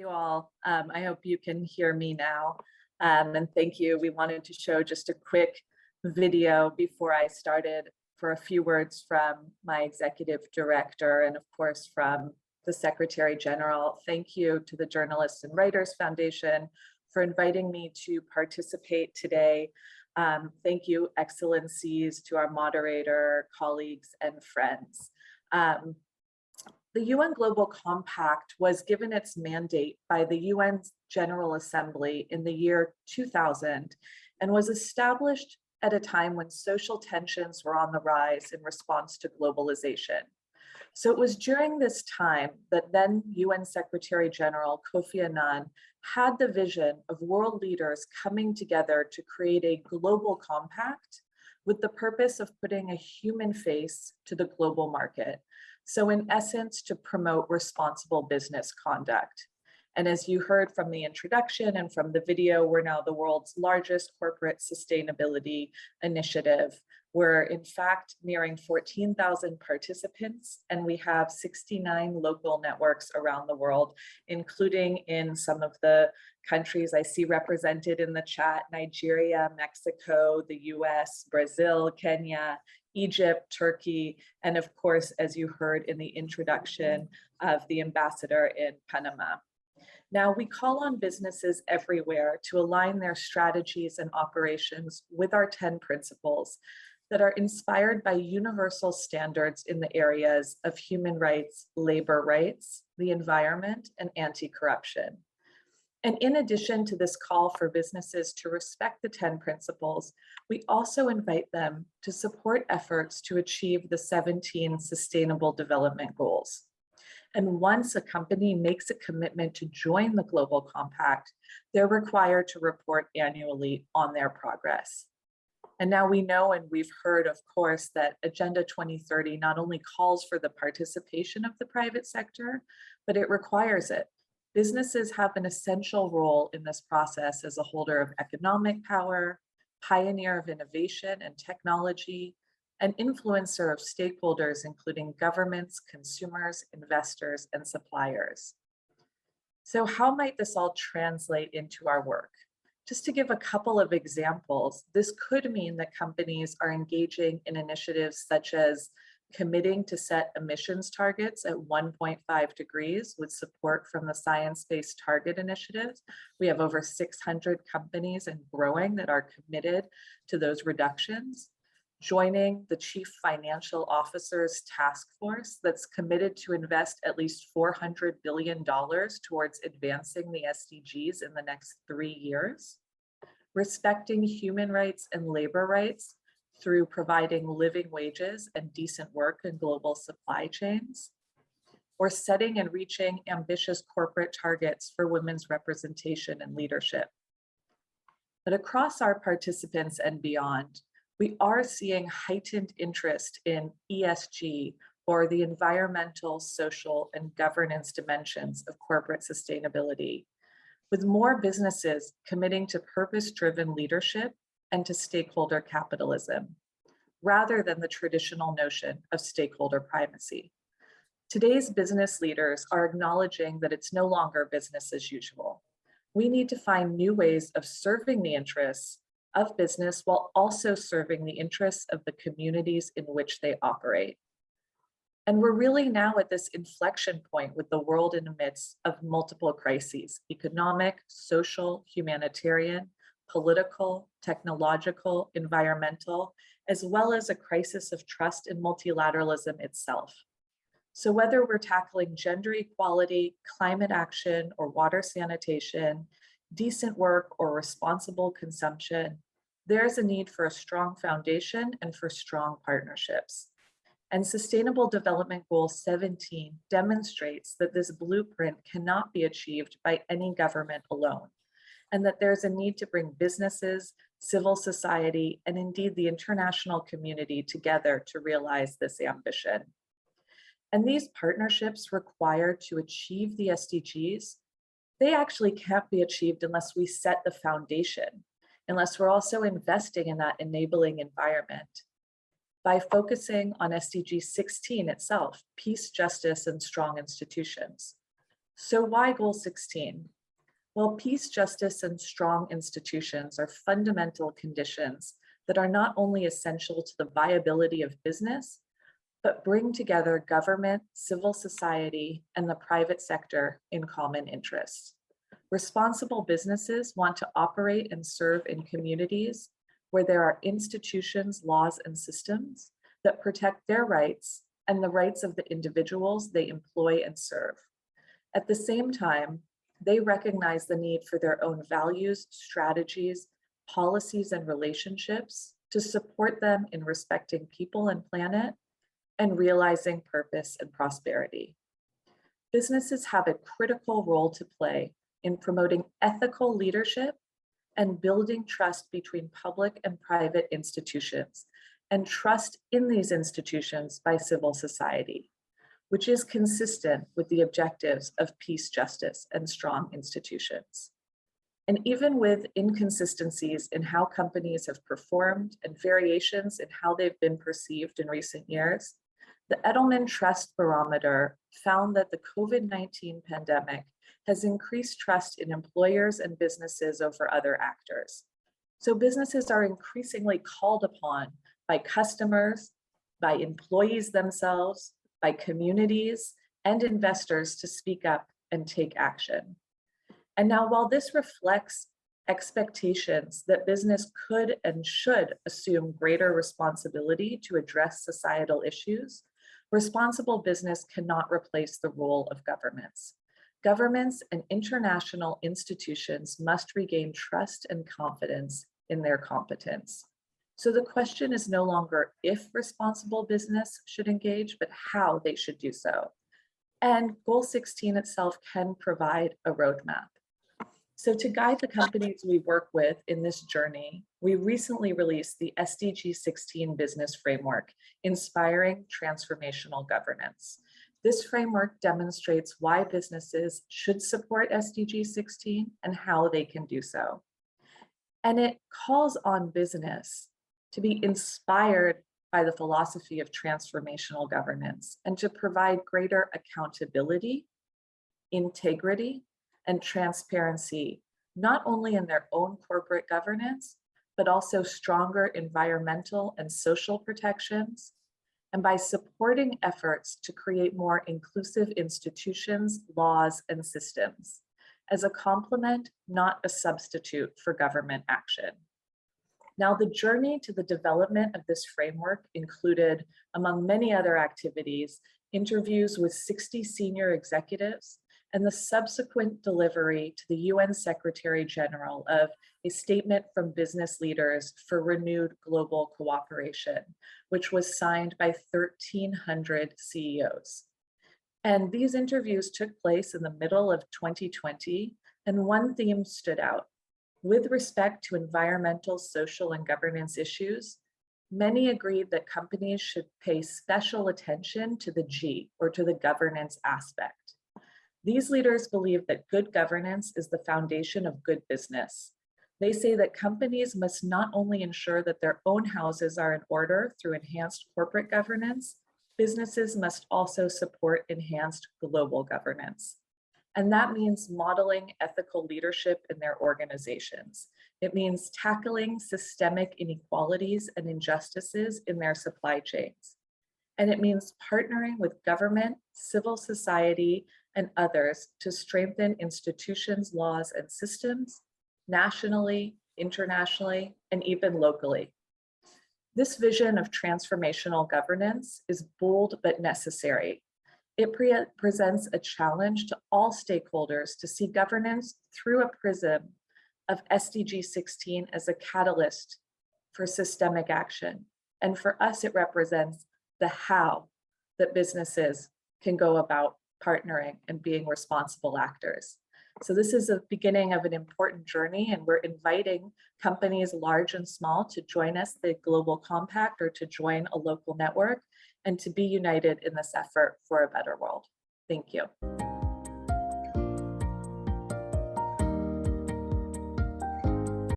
you all. I hope you can hear me now. And thank you. We wanted to show just a quick video before I started for a few words from my executive director and of course from the Secretary General. Thank you to the Journalists and Writers Foundation for inviting me to participate today. Thank you, Excellencies, to our moderator, colleagues, and friends. The UN Global Compact was given its mandate by the UN General Assembly in the year 2000 and was established at a time when social tensions were on the rise in response to globalization. So it was during this time that then UN Secretary General Kofi Annan had the vision of world leaders coming together to create a global compact with the purpose of putting a human face to the global market. So in essence, to promote responsible business conduct. And as you heard from the introduction and from the video, we're now the world's largest corporate sustainability initiative. We're in fact nearing 14,000 participants, and we have 69 local networks around the world, including in some of the countries I see represented in the chat: Nigeria, Mexico, the US, Brazil, Kenya, Egypt, Turkey, and of course, as you heard in the introduction of the ambassador in Panama. Now, we call on businesses everywhere to align their strategies and operations with our 10 principles that are inspired by universal standards in the areas of human rights, labor rights, the environment, and anti-corruption. And in addition to this call for businesses to respect the 10 principles, we also invite them to support efforts to achieve the 17 Sustainable Development Goals. And once a company makes a commitment to join the Global Compact, they're required to report annually on their progress. And now we know, and we've heard, of course, that Agenda 2030 not only calls for the participation of the private sector, but it requires it. Businesses have an essential role in this process as a holder of economic power, pioneer of innovation and technology, an influencer of stakeholders, including governments, consumers, investors, and suppliers. So how might this all translate into our work? Just to give a couple of examples, this could mean that companies are engaging in initiatives such as committing to set emissions targets at 1.5 degrees with support from the Science Based Target Initiative. We have over 600 companies and growing that are committed to those reductions. Joining the Chief Financial Officer's task force that's committed to invest at least $400 billion towards advancing the SDGs in the next 3 years. Respecting human rights and labor rights through providing living wages and decent work in global supply chains, or setting and reaching ambitious corporate targets for women's representation and leadership. But across our participants and beyond, we are seeing heightened interest in ESG, or the environmental, social, and governance dimensions of corporate sustainability, with more businesses committing to purpose-driven leadership and to stakeholder capitalism, rather than the traditional notion of stakeholder primacy. Today's business leaders are acknowledging that it's no longer business as usual. We need to find new ways of serving the interests of business while also serving the interests of the communities in which they operate. And we're really now at this inflection point with the world in the midst of multiple crises: economic, social, humanitarian, political, technological, environmental, as well as a crisis of trust in multilateralism itself. So whether we're tackling gender equality, climate action, or water sanitation, decent work, or responsible consumption, there's a need for a strong foundation and for strong partnerships. And Sustainable Development Goal 17 demonstrates that this blueprint cannot be achieved by any government alone, and that there's a need to bring businesses, civil society, and indeed the international community together to realize this ambition. And these partnerships required to achieve the SDGs, they actually can't be achieved unless we set the foundation, unless we're also investing in that enabling environment. By focusing on SDG 16 itself, peace, justice, and strong institutions. So why goal 16? Well, peace, justice, and strong institutions are fundamental conditions that are not only essential to the viability of business, but bring together government, civil society, and the private sector in common interests. Responsible businesses want to operate and serve in communities where there are institutions, laws, and systems that protect their rights and the rights of the individuals they employ and serve. At the same time, they recognize the need for their own values, strategies, policies, and relationships to support them in respecting people and planet and realizing purpose and prosperity. Businesses have a critical role to play in promoting ethical leadership and building trust between public and private institutions, and trust in these institutions by civil society, which is consistent with the objectives of peace, justice, and strong institutions. And even with inconsistencies in how companies have performed and variations in how they've been perceived in recent years, the Edelman Trust Barometer found that the COVID-19 pandemic has increased trust in employers and businesses over other actors. So businesses are increasingly called upon by customers, by employees themselves, by communities and investors to speak up and take action. And now, while this reflects expectations that business could and should assume greater responsibility to address societal issues, responsible business cannot replace the role of governments. Governments and international institutions must regain trust and confidence in their competence. So the question is no longer if responsible business should engage, but how they should do so. And Goal 16 itself can provide a roadmap. So to guide the companies we work with in this journey, we recently released the SDG 16 Business Framework, Inspiring Transformational Governance. This framework demonstrates why businesses should support SDG 16 and how they can do so. And it calls on business to be inspired by the philosophy of transformational governance and to provide greater accountability, integrity, and transparency, not only in their own corporate governance, but also stronger environmental and social protections, and by supporting efforts to create more inclusive institutions, laws, and systems as a complement, not a substitute for government action. Now, the journey to the development of this framework included, among many other activities, interviews with 60 senior executives and the subsequent delivery to the UN Secretary General of a statement from business leaders for renewed global cooperation, which was signed by 1,300 CEOs. And these interviews took place in the middle of 2020, and one theme stood out. With respect to environmental, social, and governance issues, many agreed that companies should pay special attention to the G, or to the governance aspect. These leaders believe that good governance is the foundation of good business. They say that companies must not only ensure that their own houses are in order through enhanced corporate governance, businesses must also support enhanced global governance. And that means modeling ethical leadership in their organizations. It means tackling systemic inequalities and injustices in their supply chains. And it means partnering with government, civil society, and others to strengthen institutions, laws, and systems, nationally, internationally, and even locally. This vision of transformational governance is bold but necessary. It presents a challenge to all stakeholders to see governance through a prism of SDG 16 as a catalyst for systemic action. And for us, it represents the how that businesses can go about partnering and being responsible actors. So this is the beginning of an important journey, and we're inviting companies large and small to join us, the Global Compact, or to join a local network, and to be united in this effort for a better world. Thank you.